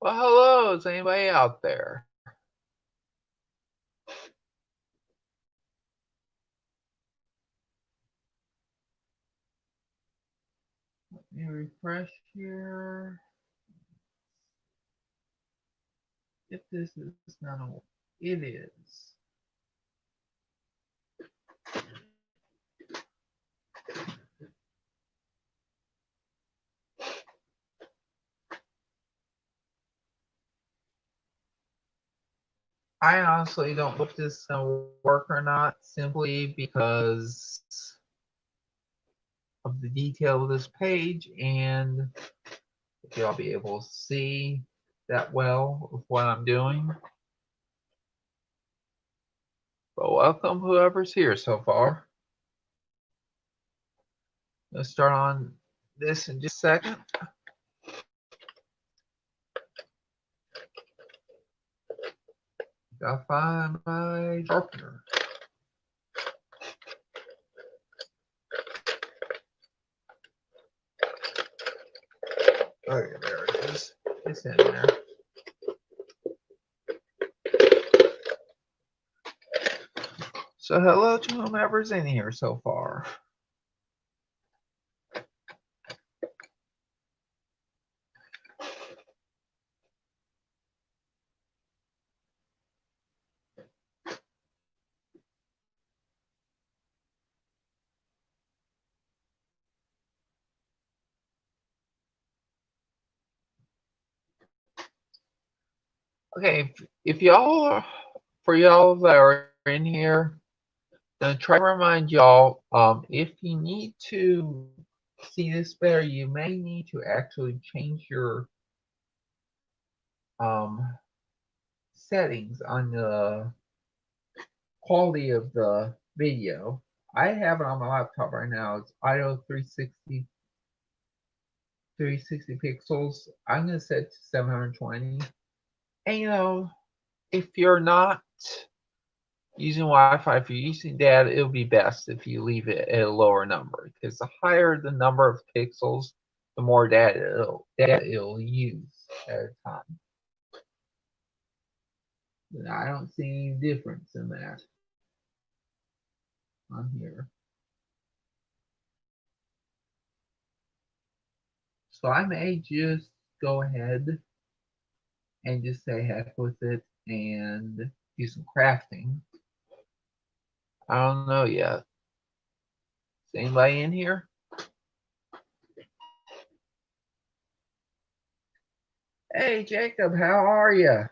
Well, hello. Is anybody out there? Let me refresh here. If this is not a, it is. I honestly don't know if this is gonna work or not, simply because of the detail of this page, and if y'all be able to see that well of what I'm doing. But welcome whoever's here so far. Let's start on this in just a second. Gotta find my sharpener. Okay, there it is. It's in there. So hello to whomever's in here so far. Okay, if y'all, for y'all that are in here, then try to remind y'all, if you need to see this better, you may need to actually change your um, settings on the quality of the video. I have it on my laptop right now. It's IO 360 pixels. I'm gonna set it to 720. And if you're not using Wi-Fi, if you're using data, it'll be best if you leave it at a lower number, because the higher the number of pixels, the more data it'll use at a time. And I don't see any difference in that on here. So I may just go ahead and just say heck with it and do some crafting. I don't know yet. Is anybody in here? Hey Jacob, how are you?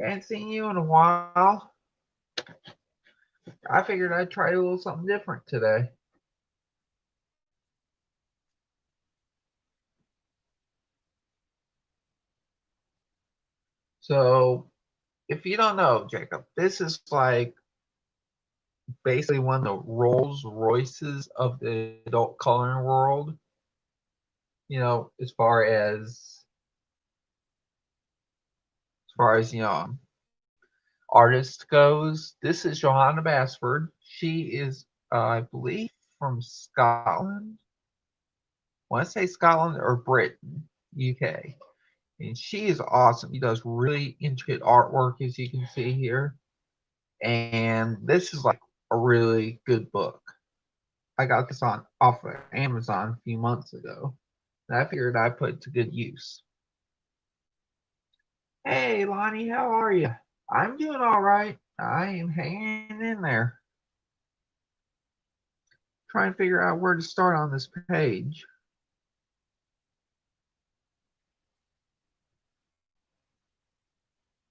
Haven't seen you in a while. I figured I'd try a little something different today. So, if you don't know, Jacob, this is like basically one of the Rolls Royces of the adult coloring world. As far as artist goes. This is Johanna Basford. She is, I believe, from Scotland. I want to say Scotland or Britain, UK. And she is awesome. She does really intricate artwork, as you can see here. And this is like a really good book. I got this on off of Amazon a few months ago. And I figured I'd put it to good use. Hey Lonnie, how are you? I'm doing all right. I am hanging in there. Trying to figure out where to start on this page.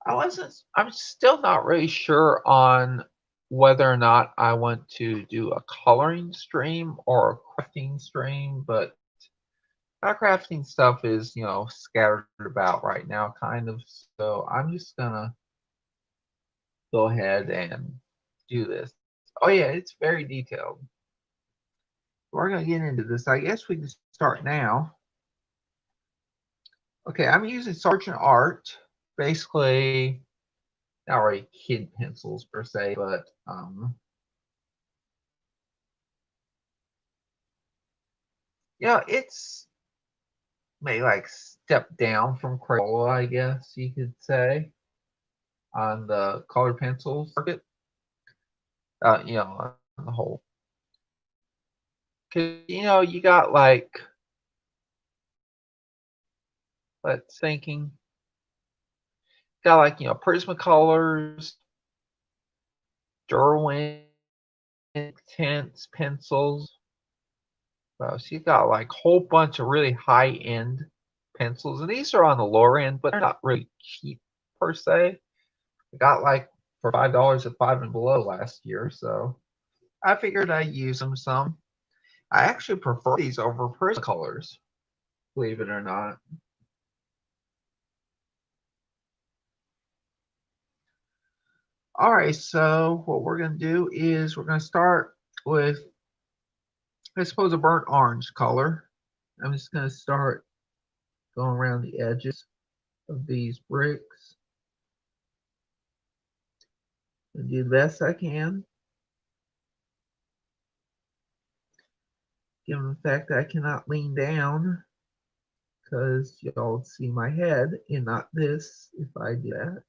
I'm still not really sure on whether or not I want to do a coloring stream or a crafting stream, but my crafting stuff is, scattered about right now, kind of. So I'm just gonna go ahead and do this. Oh yeah, it's very detailed. We're gonna get into this. I guess we can start now. Okay, I'm using Sergeant Art, basically not really kid pencils per se, but it's may like step down from Crayola, I guess you could say, on the colored pencils market. On the whole, because you got like let's thinking, got like Prismacolors, Derwent tints, pencils. So you got like a whole bunch of really high end pencils, and these are on the lower end, but they're not really cheap per se. I got like for $5 at Five and Below last year, so I figured I'd use them some. I actually prefer these over Prismacolors, believe it or not. All right, so what we're going to do is we're going to start with, I suppose, a burnt orange color. I'm just going to start going around the edges of these bricks and do the best I can, given the fact that I cannot lean down because y'all see my head and not this if I do that.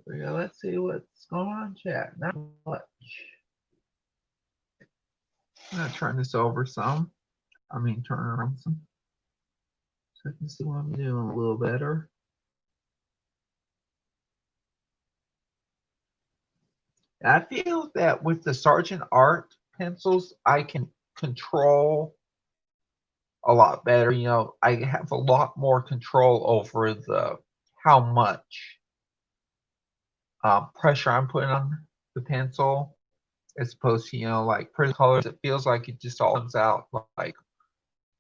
Yeah, let's see what's going on, chat. Not much. I'm gonna turn this over some. I mean, turn around some, so I can see what I'm doing a little better. I feel that with the Sergeant Art pencils, I can control a lot better. I have a lot more control over the how much pressure I'm putting on the pencil, as opposed to like Prismacolors. It feels like it just all comes out like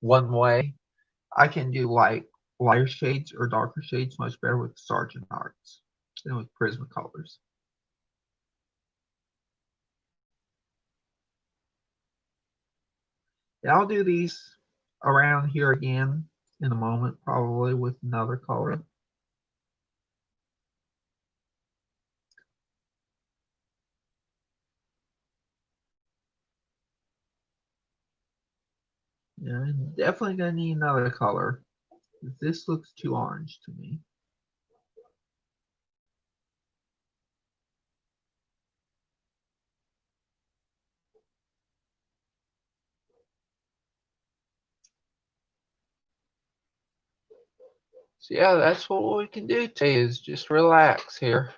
one way. I can do like lighter shades or darker shades much better with Sergeant Arts than with Prismacolors. Yeah, I'll do these around here again in a moment, probably with another color. Yeah, I'm definitely gonna need another color. This looks too orange to me. So yeah, that's what we can do today is just relax here.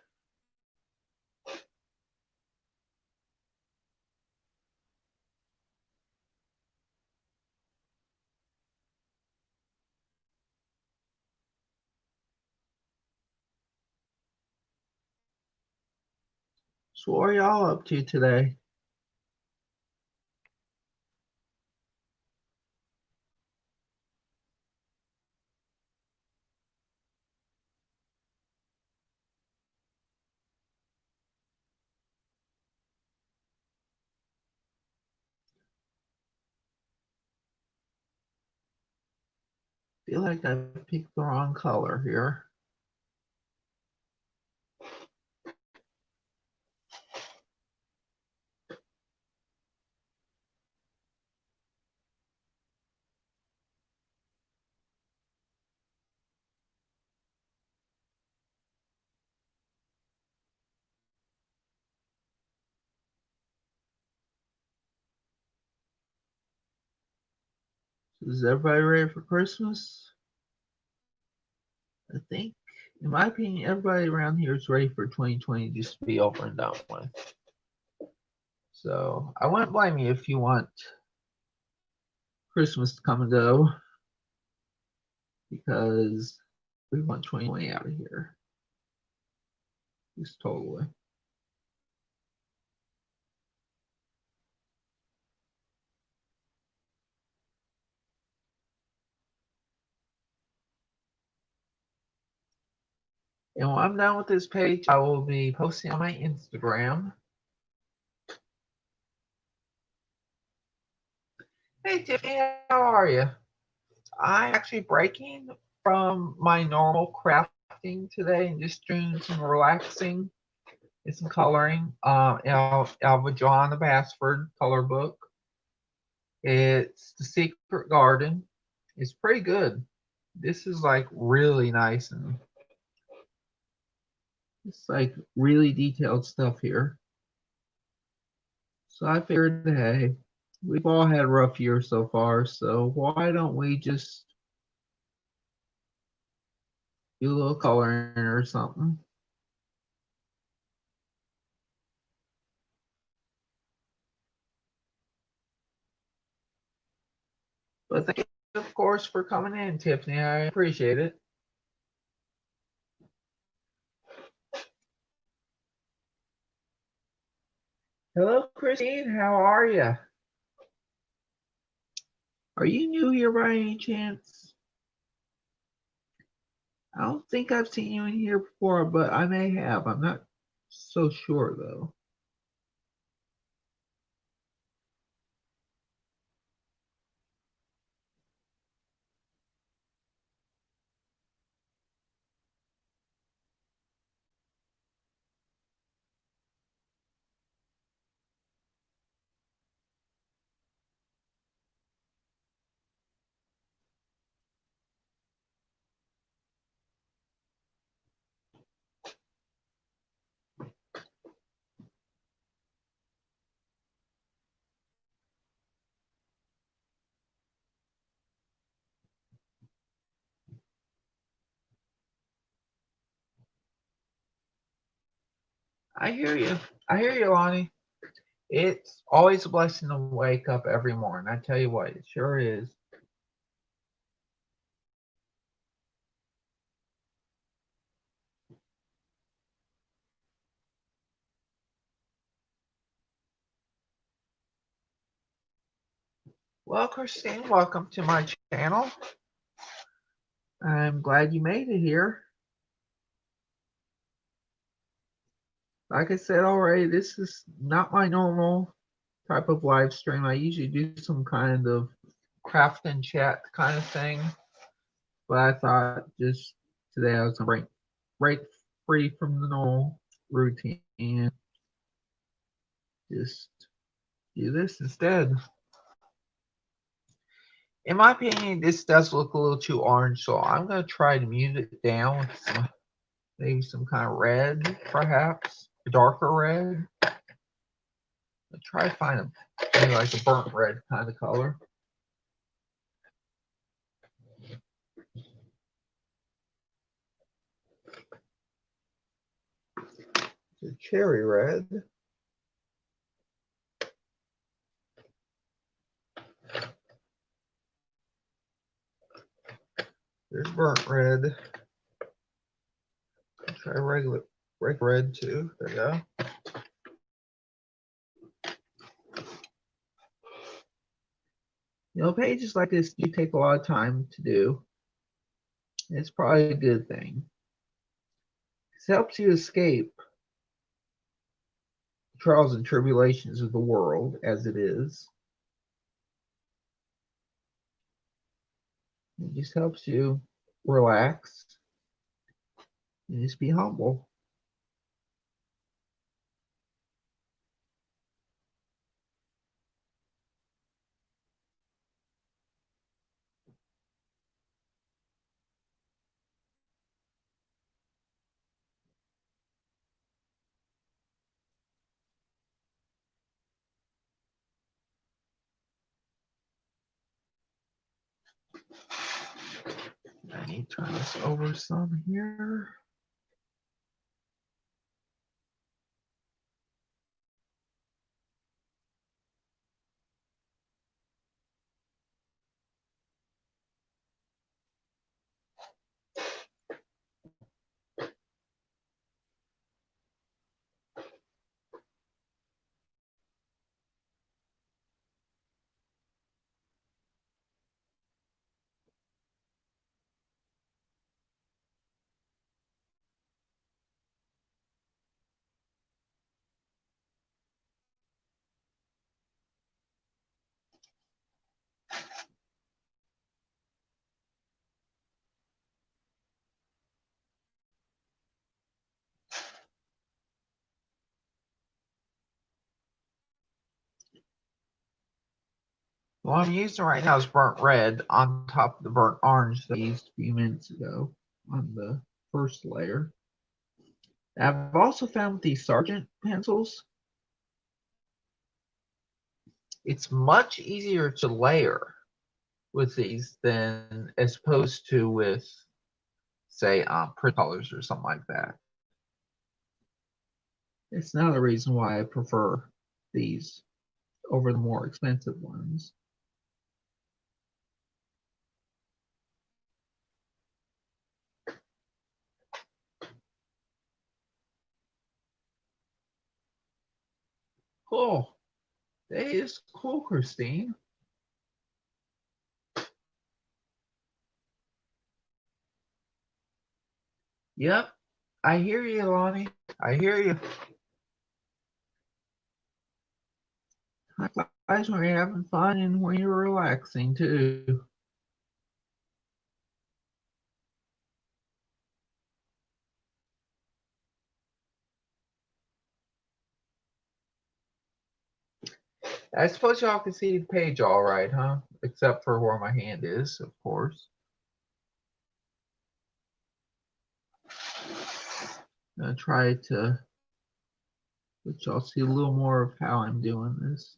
So what are y'all up to today? I feel like I picked the wrong color here. Is everybody ready for Christmas? I think, in my opinion, everybody around here is ready for 2020 just to be over and done with. So I wouldn't blame you if you want Christmas to come and go because we want 2020 out of here. Just totally. And when I'm done with this page, I will be posting on my Instagram. Hey Tiffany, how are you? I'm actually breaking from my normal crafting today and just doing some relaxing and some coloring. Out of a Johanna Basford color book. It's The Secret Garden. It's pretty good. This is like really nice and it's like really detailed stuff here. So I figured, hey, we've all had rough years so far, so why don't we just do a little coloring or something? But thank you, of course, for coming in, Tiffany. I appreciate it. Hello, Christine. How are you? Are you new here by any chance? I don't think I've seen you in here before, but I may have. I'm not so sure though. I hear you. I hear you, Lonnie. It's always a blessing to wake up every morning. I tell you what, it sure is. Well, Christine, welcome to my channel. I'm glad you made it here. Like I said already, this is not my normal type of live stream. I usually do some kind of craft and chat kind of thing, but I thought just today I was gonna break free from the normal routine and just do this instead. In my opinion, this does look a little too orange, so I'm gonna try to mute it down with maybe some kind of red, perhaps a darker red. I'll try to find maybe like a burnt red kind of color. It's a cherry red. There's burnt red. I'll try regular red too. There you go. You know, pages like this do take a lot of time to do. It's probably a good thing. It helps you escape the trials and tribulations of the world as it is. It just helps you relax and just be humble. I need to turn this over some here. The one I'm using right now is burnt red on top of the burnt orange that I used a few minutes ago on the first layer. I've also found with these Sargent pencils, it's much easier to layer with these than as opposed to with, say, print colors or something like that. It's another reason why I prefer these over the more expensive ones. Cool. That is cool, Christine. Yep. I hear you, Lonnie. I hear you. Guys, when you're having fun and when you're relaxing too. I suppose y'all can see the page all right, huh? Except for where my hand is, of course. I'm gonna try to let y'all see a little more of how I'm doing this.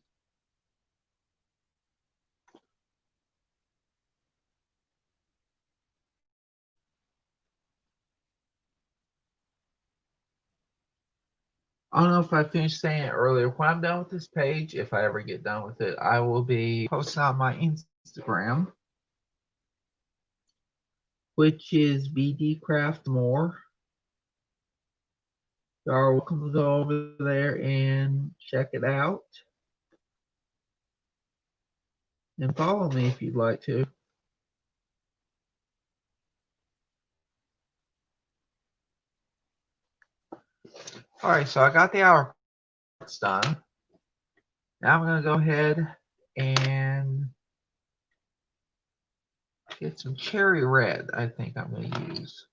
I don't know if I finished saying it earlier. When I'm done with this page, if I ever get done with it, I will be posting on my Instagram, which is bdcraftmore. You are welcome to go over there and check it out. And follow me if you'd like to. Alright, so I got the hour done. Now I'm going to go ahead and get some cherry red, I think I'm going to use.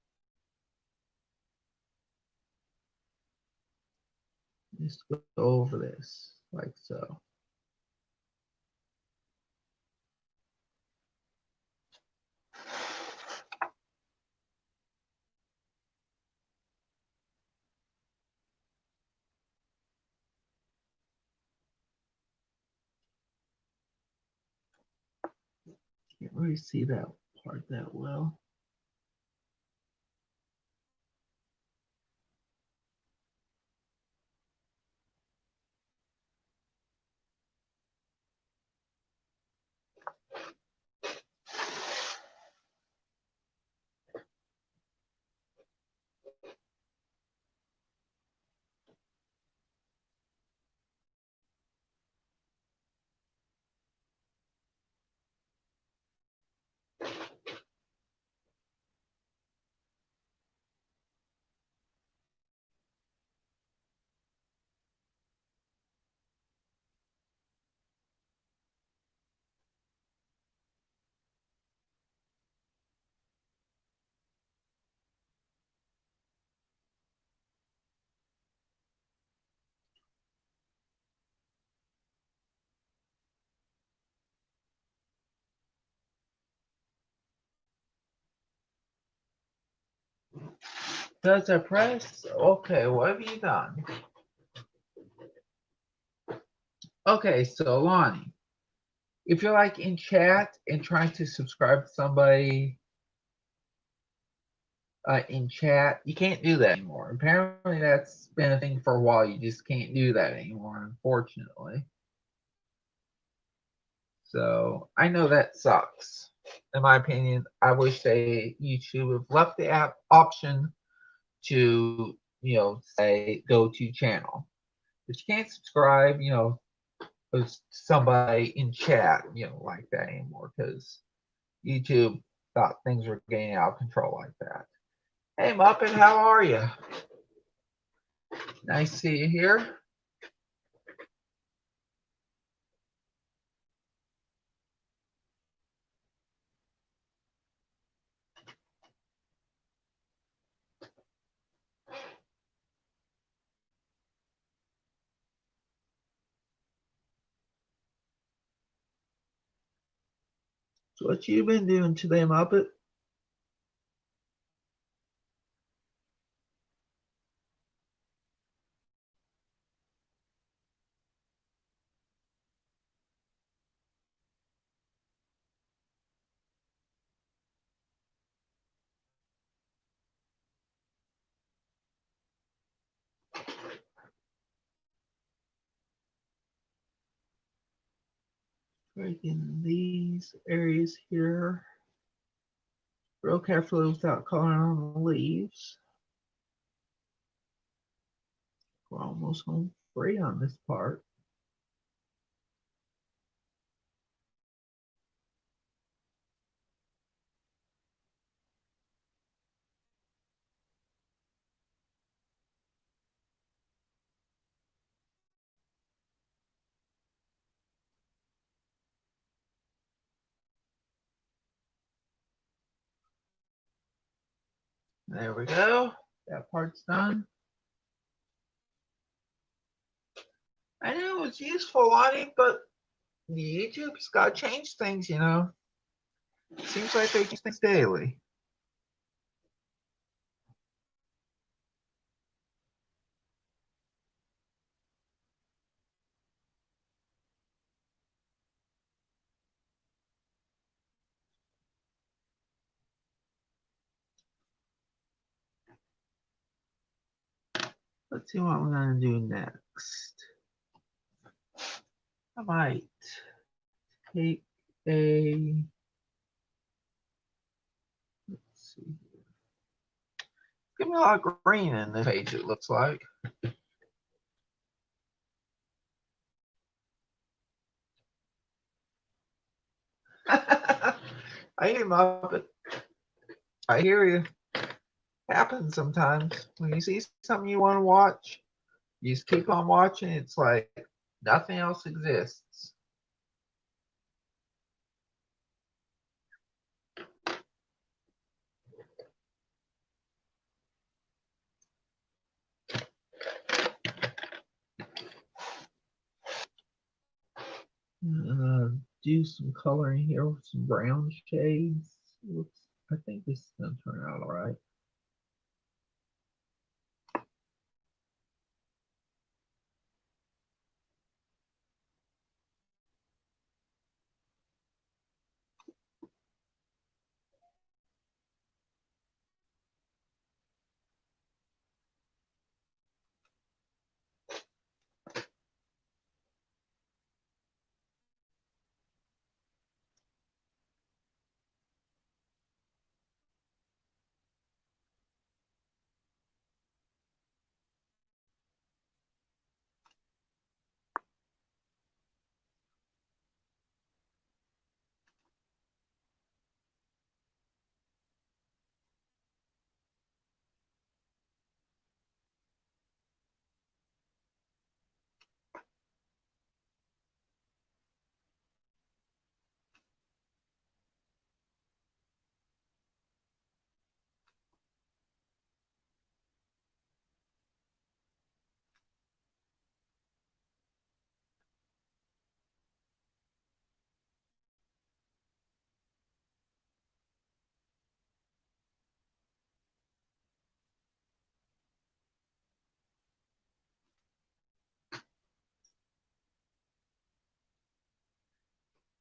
Just go over this, like so. Can't really see that part that well. Does I press? Okay, what have you done? Okay, so Lonnie, if you're like in chat and trying to subscribe to somebody in chat, you can't do that anymore. Apparently, that's been a thing for a while. You just can't do that anymore, unfortunately. So I know that sucks. In my opinion, I wish YouTube have left the app option to, say go to channel. But you can't subscribe, with somebody in chat, like that anymore because YouTube thought things were getting out of control like that. Hey Muppet, how are you? Nice to see you here. So what you been doing today, Muppet? Breaking these areas here real carefully without coloring on the leaves. We're almost home free on this part. There we go. That part's done. I know it's useful, Lonnie, but YouTube's got to change things, you know. Seems like they change things daily. Let's see what we're going to do next. I might take a, let's see, give me a lot of green in this page, it looks like. I hear Muppet. I hear you. Happens sometimes when you see something you want to watch, you just keep on watching. It's like nothing else exists. Do some coloring here with some brown shades. Looks, I think this is gonna turn out all right.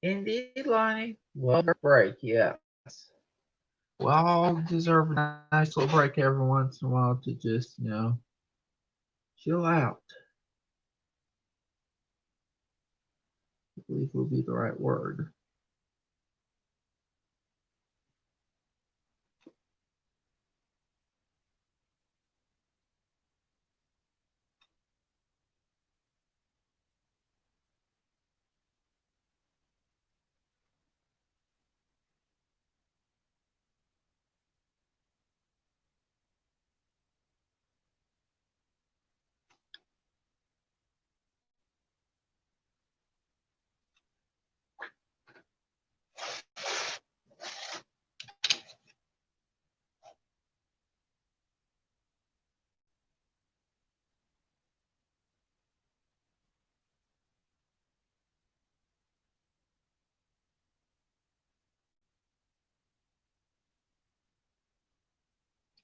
Indeed, Lonnie. Well, break, yes. We all deserve a nice little break every once in a while to just, you know, chill out. I believe will be the right word.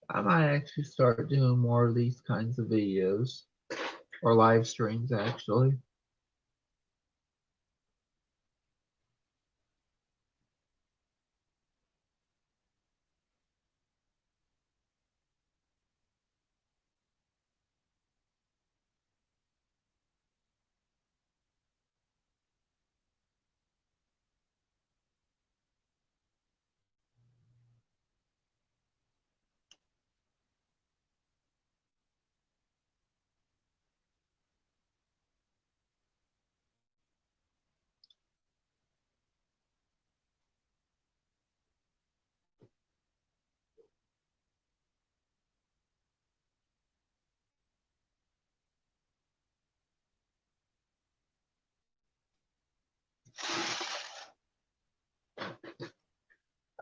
I might actually start doing more of these kinds of videos. Or live streams, actually.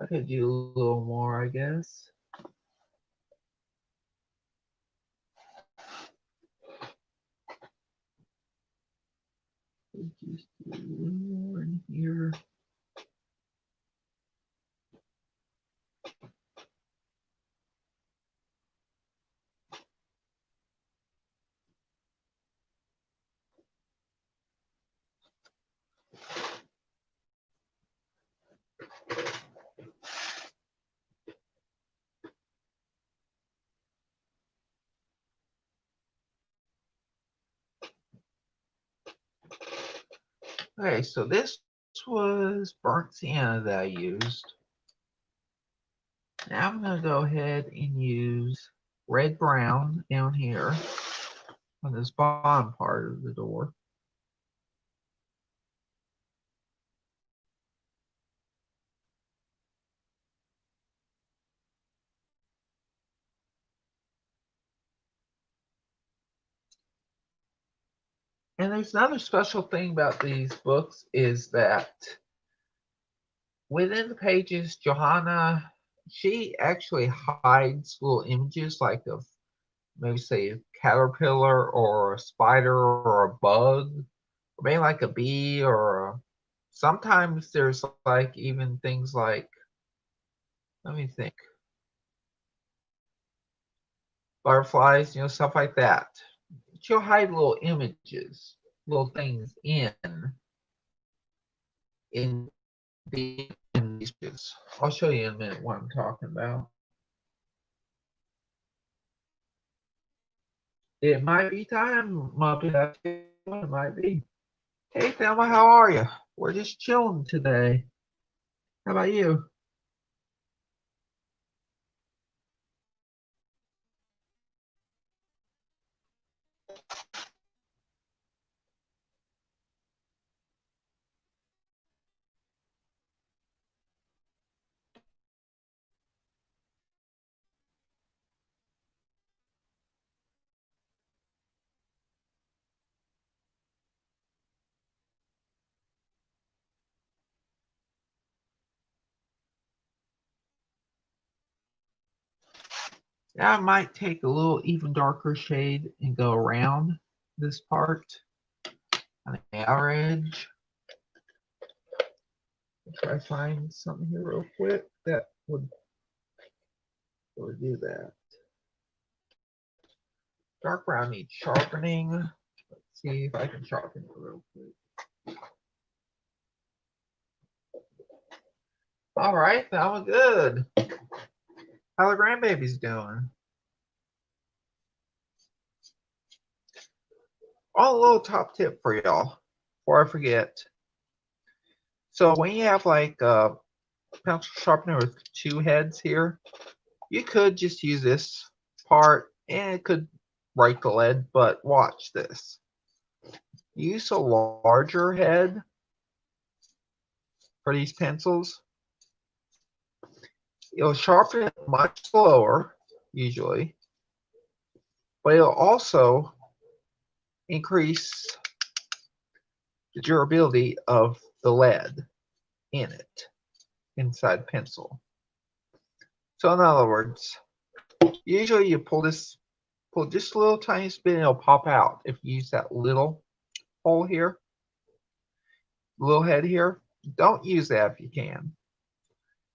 I could do a little more, I guess. Just do a little more in here. Okay, so this was burnt sienna that I used. Now I'm going to go ahead and use red brown down here on this bottom part of the door. And there's another special thing about these books is that within the pages, Johanna, she actually hides little images like of maybe say a caterpillar or a spider or a bug, or maybe like a bee sometimes there's like even things like, let me think, butterflies, stuff like that. She'll hide little images, little things in in these pages. I'll show you in a minute what I'm talking about. It might be time, Muppet. It might be. Hey, Thelma, how are you? We're just chilling today. How about you? Yeah, I might take a little even darker shade and go around this part on the outer edge. Try to find something here real quick that would do that. Dark brown needs sharpening. Let's see if I can sharpen it real quick. All right, that was good. How the grandbabies doing? Oh, a little top tip for y'all before I forget. So when you have like a pencil sharpener with two heads here, you could just use this part and it could break the lead, but watch this. Use a larger head for these pencils. It'll sharpen it much slower, usually, but it'll also increase the durability of the lead in it, inside pencil. So in other words, usually you pull just a little tiny bit and it'll pop out if you use that little hole here, little head here. Don't use that if you can.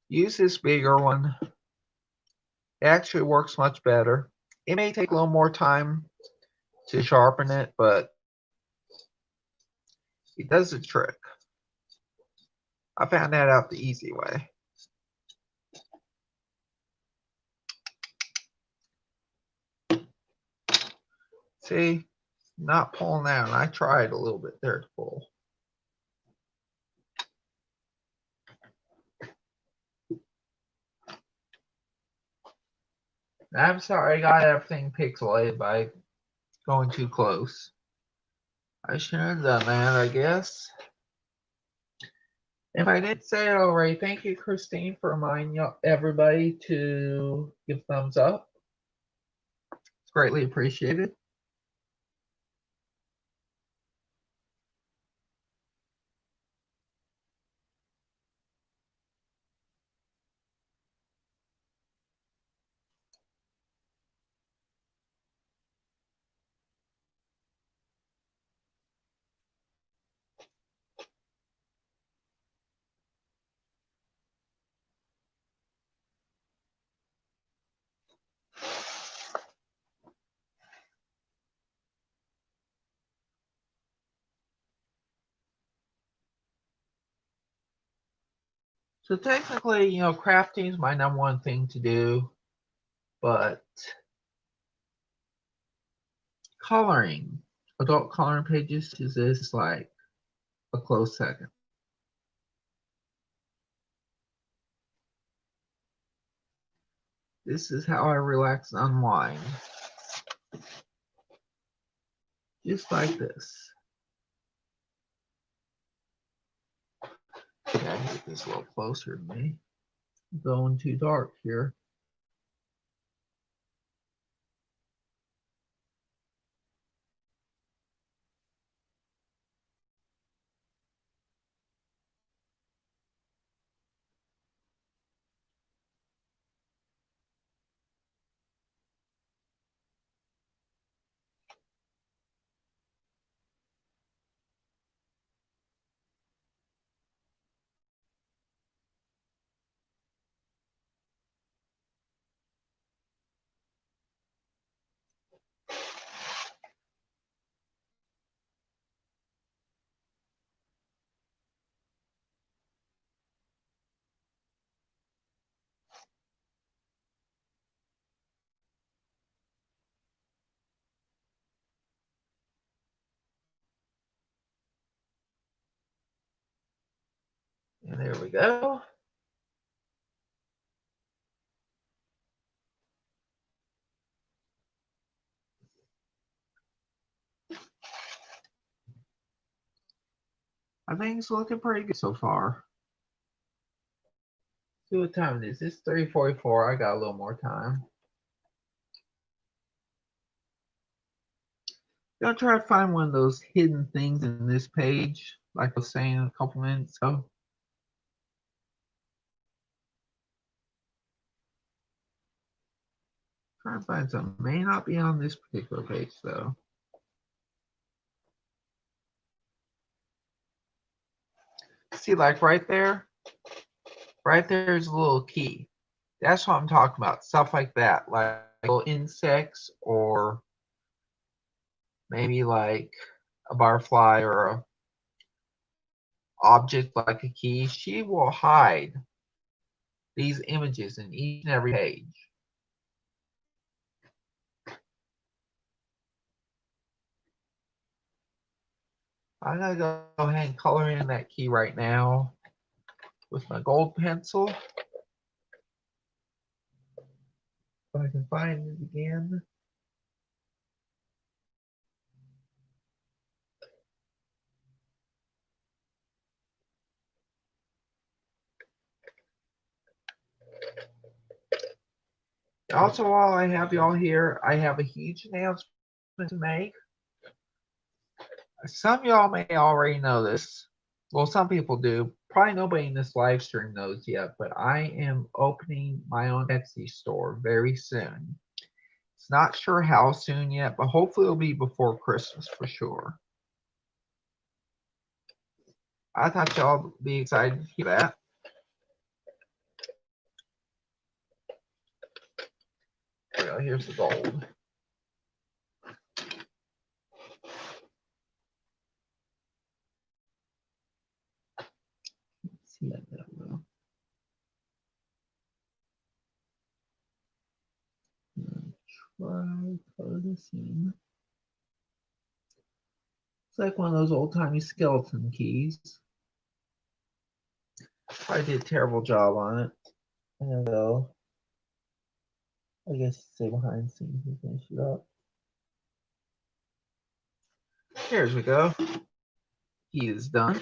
Use this bigger one It actually works much better. It may take a little more time to sharpen it, but it does the trick. I found that out the easy way. See, not pulling out. I tried a little bit there to pull. I'm sorry I got everything pixelated by going too close. I shouldn't have done that, I guess. If I didn't say it already, thank you, Christine, for reminding everybody to give thumbs up. It's greatly appreciated. So technically, crafting is my number one thing to do, but coloring, adult coloring pages is this like a close second. This is how I relax and unwind. Just like this. Okay, get this a little closer to me. I'm going too dark here. And there we go. I think it's looking pretty good so far. See what time it is. It's 3:44. I got a little more time. I'm gonna try to find one of those hidden things in this page, like I was saying a couple minutes ago. Try to find something. May not be on this particular page though. See, like right there is a little key. That's what I'm talking about. Stuff like that, like little insects or maybe like a butterfly or a object like a key. She will hide these images in each and every page. I'm gonna go ahead and color in that key right now with my gold pencil. If I can find it again. Also, while I have y'all here, I have a huge announcement to make. Some of y'all may already know this. Well, some people do. Probably nobody in this live stream knows yet, but I am opening my own Etsy store very soon. It's not sure how soon yet, but hopefully it'll be before Christmas for sure. I thought y'all would be excited to hear that. go. Here's the gold. Let's see that well. Try color the seam. It's like one of those old-timey skeleton keys. I did a terrible job on it. And I guess stay behind the scenes and finish it up. Here we go. He is done.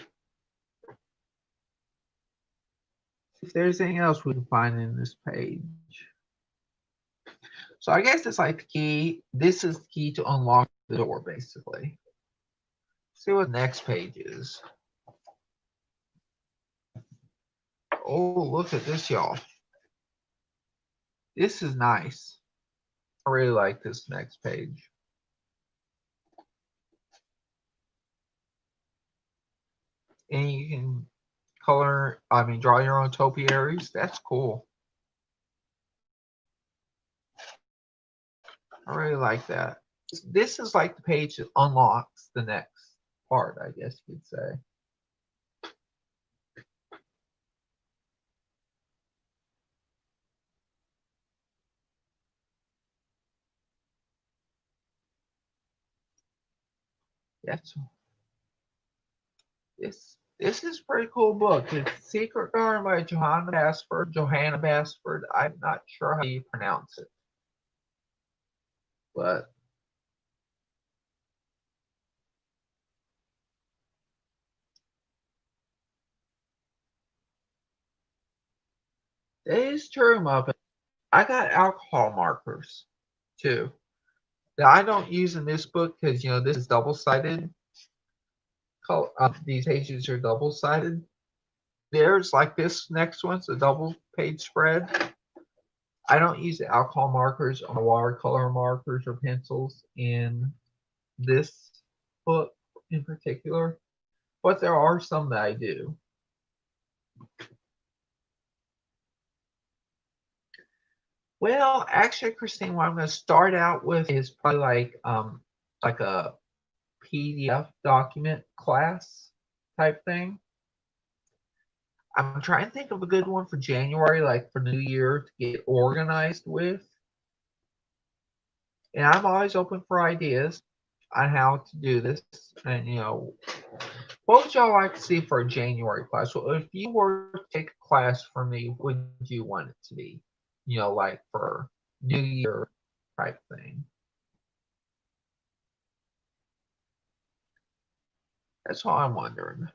See if there's anything else we can find in this page. So I guess it's like the key. This is the key to unlock the door, basically. See what the next page is. Oh, look at this, y'all. This is nice. I really like this next page. And you can draw your own topiaries. That's cool. I really like that. This is like the page that unlocks the next part, I guess you could say. That's this is a pretty cool book. It's Secret Garden by Johanna Basford. I'm not sure how you pronounce it. But it is true, Muppet. I got alcohol markers too that I don't use in this book because this is double-sided. These pages are double-sided. There's like this next one's a double page spread. I don't use the alcohol markers or watercolor markers or pencils in this book in particular, but there are some that I do. Well, actually, Christine, what I'm going to start out with is probably like a PDF document class type thing. I'm trying to think of a good one for January, like for New Year, to get organized with. And I'm always open for ideas on how to do this. And what would y'all like to see for a January class? Well, if you were to take a class from me, what would you want it to be? Like for New Year type thing. That's all I'm wondering.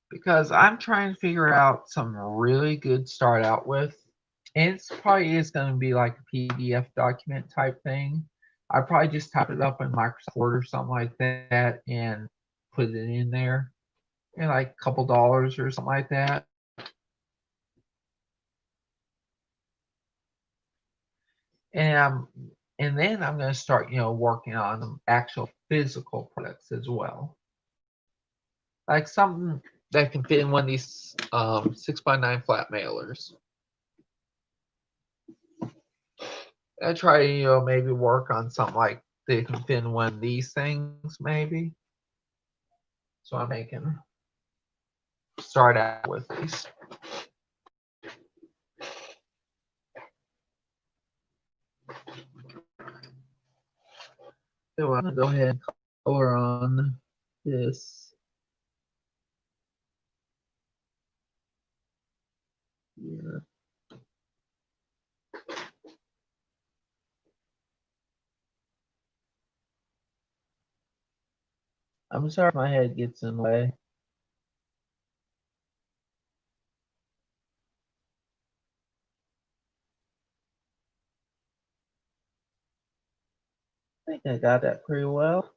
Because I'm trying to figure out something really good to start out with. And it probably is going to be like a PDF document type thing. I probably just type it up in Microsoft Word or something like that and put it in there. And like a couple dollars or something like that. And then I'm going to start, working on actual physical products as well. Like something that can fit in one of these 6x9 flat mailers. I try to, maybe work on something like they can fit in one of these things, maybe. So I'm making start out with these. So I'm gonna go ahead and color on this here. I'm sorry if my head gets in the way. I think I got that pretty well.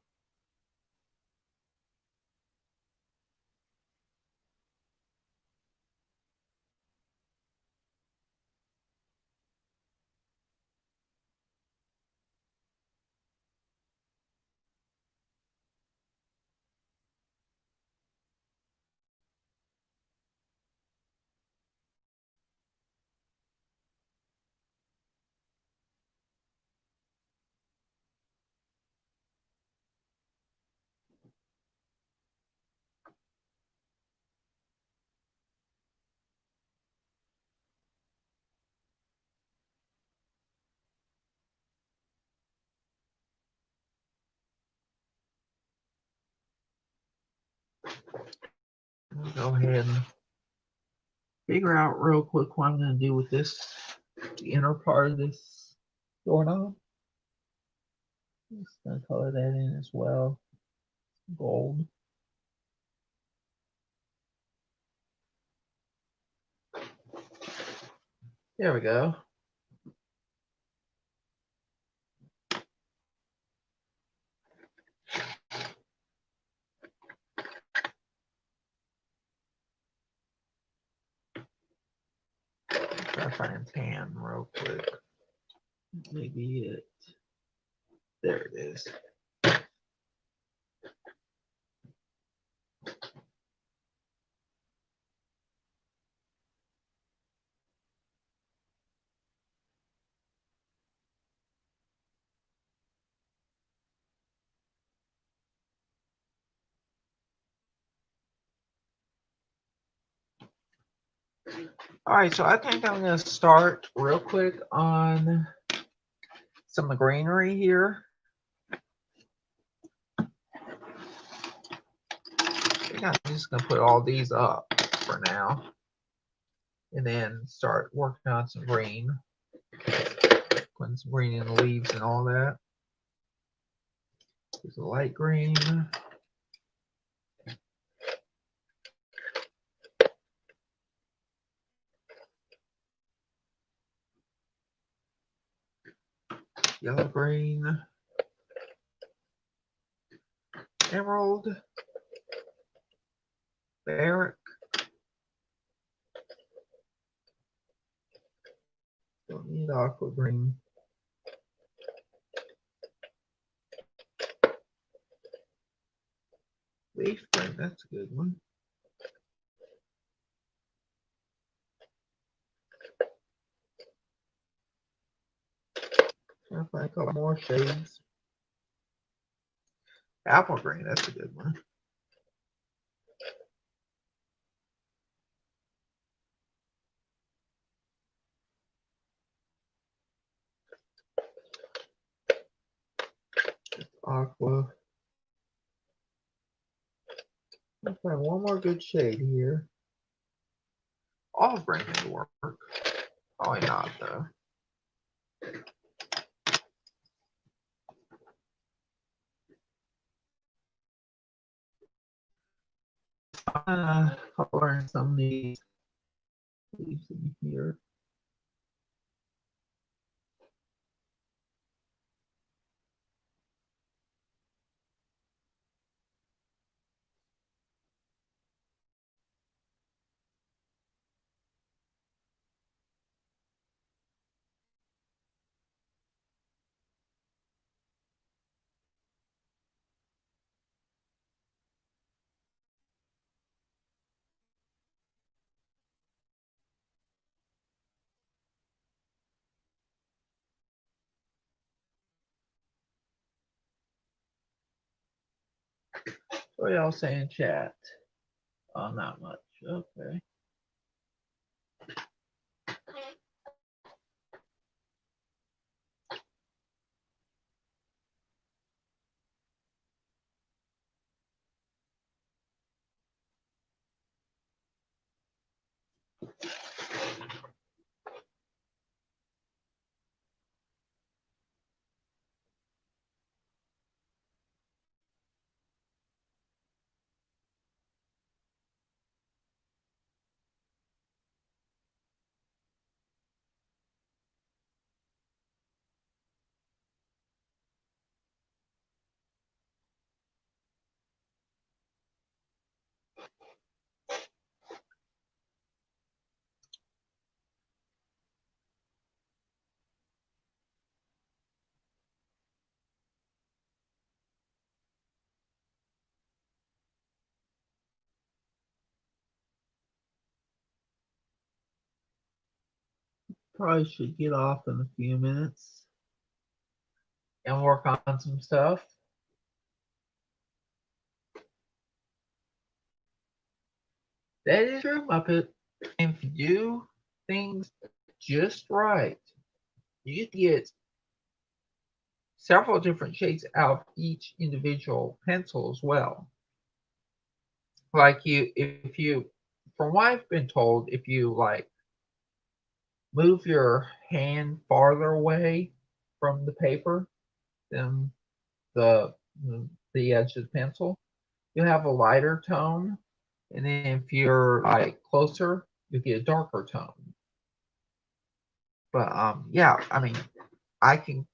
I'll go ahead and figure out real quick what I'm going to do with this, the inner part of this doorknob. Just going to color that in as well. Gold. There we go. Try to find tan real quick. Maybe it. There it is. All right, so I think I'm going to start real quick on some of the greenery here. I think I'm just going to put all these up for now. And then start working on some green. Putting some green in the leaves and all that. There's a light green. Yellow green. Emerald. Barrack. Don't need aqua green. Leaf green, that's a good one. Trying to find a couple more shades. Apple green, that's a good one. Aqua. I'll find one more good shade here. Olive green may work. Probably not though. Coloring some of these leaves in here. What y'all say in chat? Oh, not much. Okay. Probably should get off in a few minutes and work on some stuff. That is true, Muppet. And if you do things just right, you can get several different shades out of each individual pencil as well. like if you, from what I've been told, if you like move your hand farther away from the paper than the the edge of the pencil, you have a lighter tone, and then if you're like closer, you get a darker tone. But yeah, I mean, I can,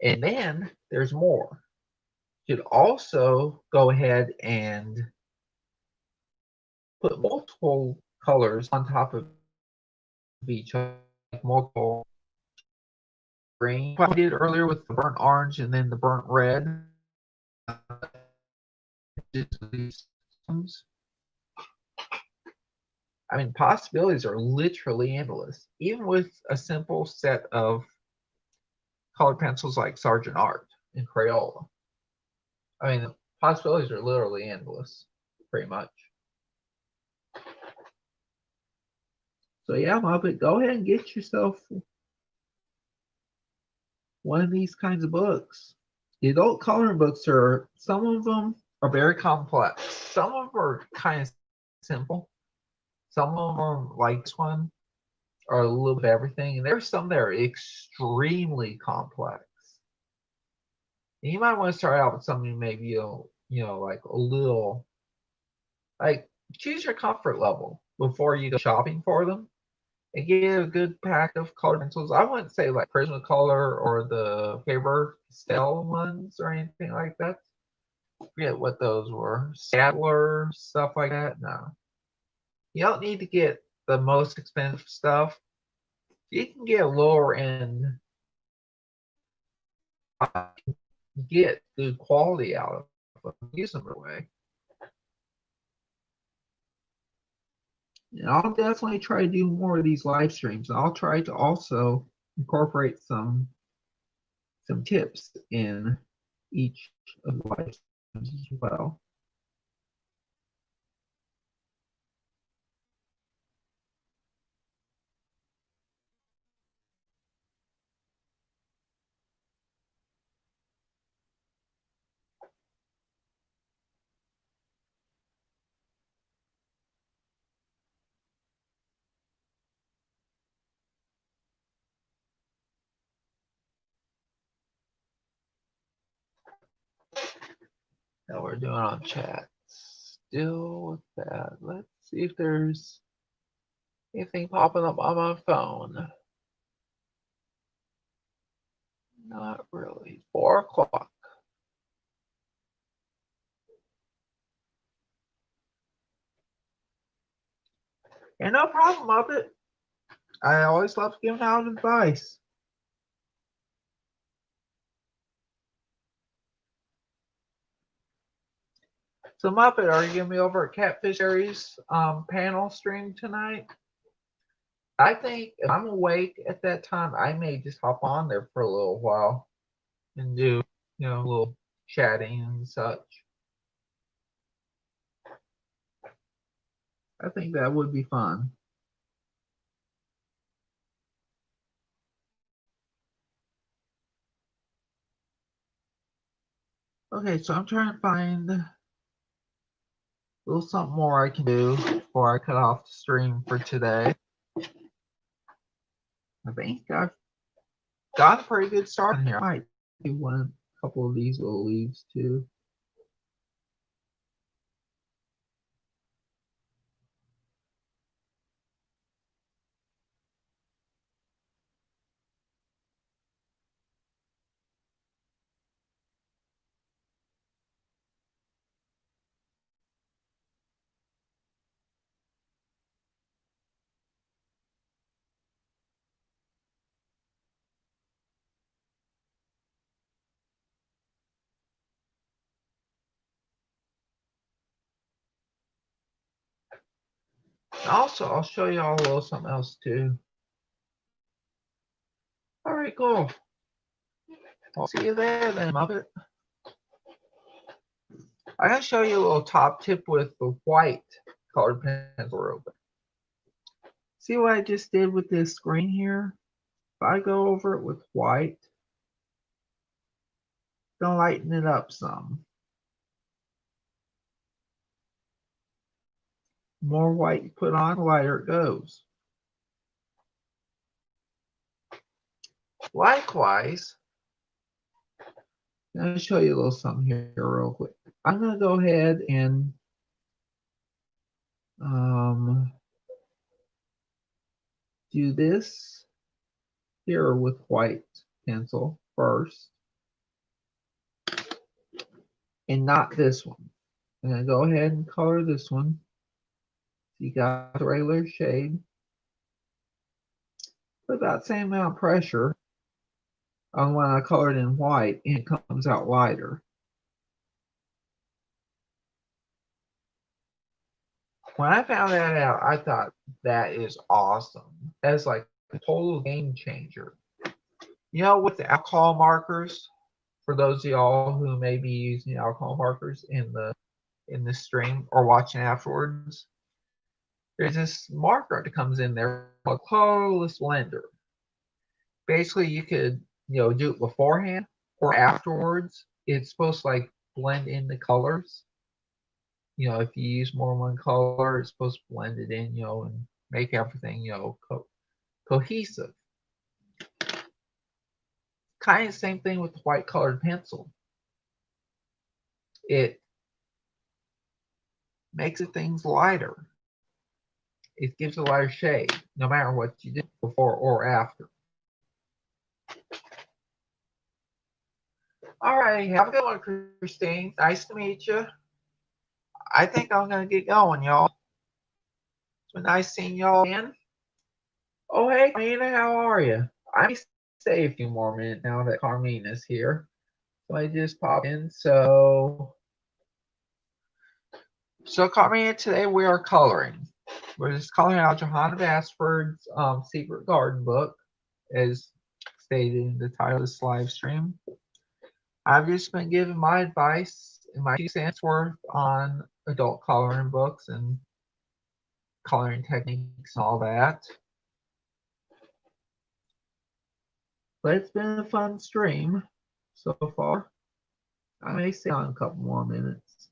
and then there's more. You could also go ahead and put multiple colors on top of each other, like multiple green. I did earlier with the burnt orange and then the burnt red. I mean, possibilities are literally endless, even with a simple set of colored pencils like Sergeant Art and Crayola. I mean, the possibilities are literally endless, pretty much. So yeah, Muppet, go ahead and get yourself one of these kinds of books. The adult coloring books are, some of them are very complex. Some of them are kind of simple. Some of them are like this one, are a little bit of everything, and there's some that are extremely complex. And you might want to start out with something maybe like a little, like, choose your comfort level before you go shopping for them, and get a good pack of colored pencils. I wouldn't say like Prismacolor or the Faber Castell ones or anything like that. I forget what those were. Sadler, stuff like that. No. You don't need to get the most expensive stuff. You can get a lower end, get good quality out of them, use them right away. And I'll definitely try to do more of these live streams. I'll try to also incorporate some tips in each of the live streams as well. That we're doing on chat. Still with that. Let's see if there's anything popping up on my phone. Not really. 4 o'clock. And no problem of it. I always love giving out advice. So Muppet, are you gonna be over at Catfish Aries panel stream tonight? I think if I'm awake at that time, I may just hop on there for a little while and do, a little chatting and such. I think that would be fun. Okay, so I'm trying to find a little something more I can do before I cut off the stream for today. I think I've got a pretty good start in here. I might do a couple of these little leaves too. Also, I'll show you all a little something else too. All right, cool. I'll see you there then, Muppet. I'm gonna show you a little top tip with the white colored pencil real quick. See what I just did with this screen here? If I go over it with white, it's gonna lighten it up some. more white you put on, the lighter it goes. Likewise, I'm going to show you a little something here real quick. I'm going to go ahead and do this here with white pencil first, and not this one. I'm going to go ahead and color this one. So you got the regular shade. Put about the same amount of pressure on when I color it in white, and it comes out lighter. When I found that out, I thought that is awesome. That's like a total game changer. You know, with the alcohol markers, for those of y'all who may be using alcohol markers in the stream or watching afterwards, there's this marker that comes in there called colorless blender. Basically, you could do it beforehand or afterwards. It's supposed to like blend in the colors. If you use more than one color, it's supposed to blend it in, and make everything, cohesive. Kind of the same thing with the white colored pencil. It makes the things lighter. It gives a lighter shade, no matter what you do before or after. All right, have a good one, Christine. Nice to meet you. I think I'm going to get going, y'all. It's been nice seeing y'all again. Oh, hey, Carmina, how are you? I may stay a few more minutes now that Carmina's here. So I just popped in. So Carmina, today we are coloring. We're just coloring out Johanna Basford's Secret Garden book, as stated in the title of this live stream. I've just been giving my advice and my 2 cents worth on adult coloring books and coloring techniques and all that. But it's been a fun stream so far. I may stay on a couple more minutes.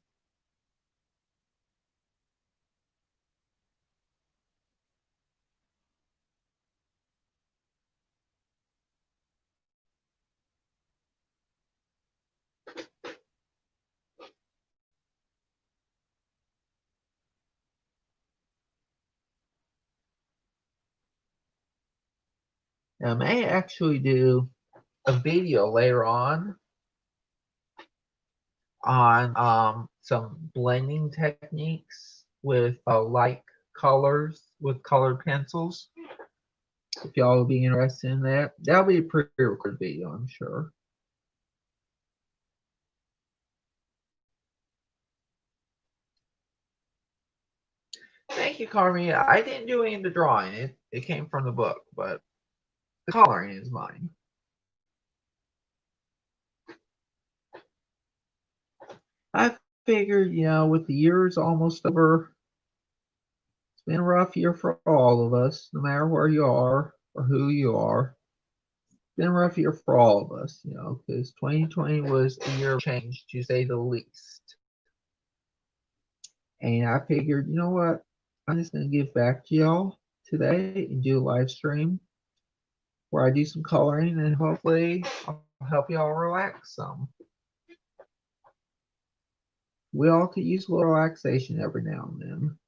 I may actually do a video later on some blending techniques with light colors with colored pencils. If y'all will be interested in that, that'll be a pre-recorded video, I'm sure. Thank you, Carmina. I didn't do any of the drawing. It came from the book, but the coloring is mine. I figured, with the years almost over, it's been a rough year for all of us, no matter where you are or who you are. It's been a rough year for all of us, because 2020 was a year of change, to say the least. And I figured, you know what? I'm just going to give back to y'all today and do a live stream where I do some coloring, and hopefully I'll help y'all relax some. We all could use a little relaxation every now and then.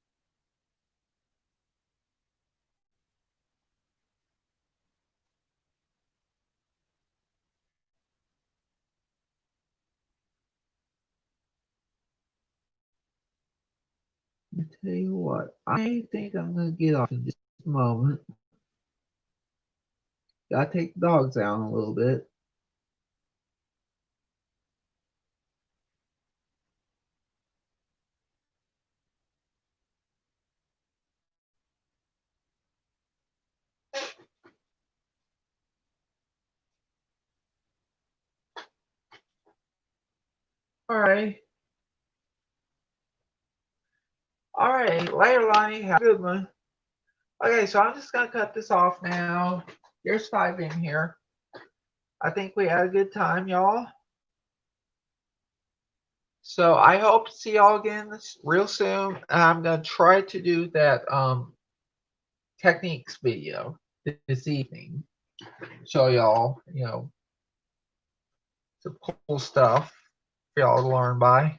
I tell you what, I think I'm going to get off in just a moment. Gotta take the dogs out a little bit. All right. All right. Later, Lonnie. Have a good one. Okay, so I'm just going to cut this off now. There's 5 in here. I think we had a good time, y'all. So I hope to see y'all again real soon. I'm gonna try to do that techniques video this evening. Show y'all, some cool stuff for y'all to learn by,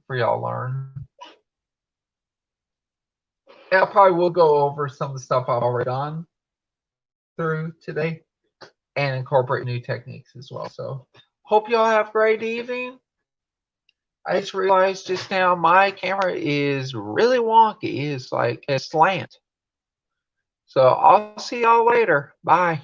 for y'all to learn. And I probably will go over some of the stuff I've already done through today and incorporate new techniques as well. So hope y'all have a great evening. I just realized just now my camera is really wonky. It's like a slant. So I'll see y'all later. Bye.